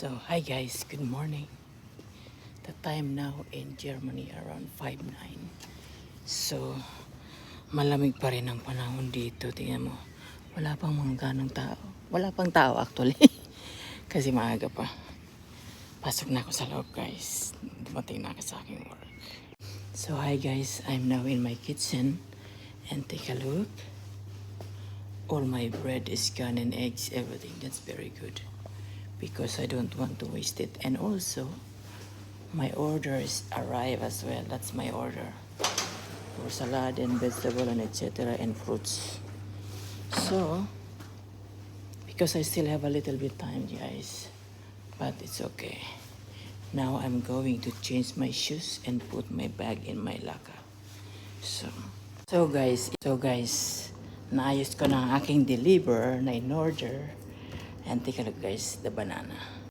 So, hi guys, good morning. The time now in Germany around 5:09. So, malamig pa rin ang panahon dito. Tingnan mo, wala pang mga ganong tao. Wala pang tao actually. Kasi maaga pa. Pasok na ako sa loob guys. Dumating na ako sa aking work. So, hi guys, I'm now in my kitchen. And take a look. All my bread is gone and eggs, everything. That's very good. Because I don't want to waste it. And also, my orders arrive as well. That's my order for salad and vegetable and etc. and fruits. So, because I still have a little bit time, guys, but it's okay. Now I'm going to change my shoes and put my bag in my locker. So guys, naayos ko na ang aking deliver na in order. And take a look guys, the banana.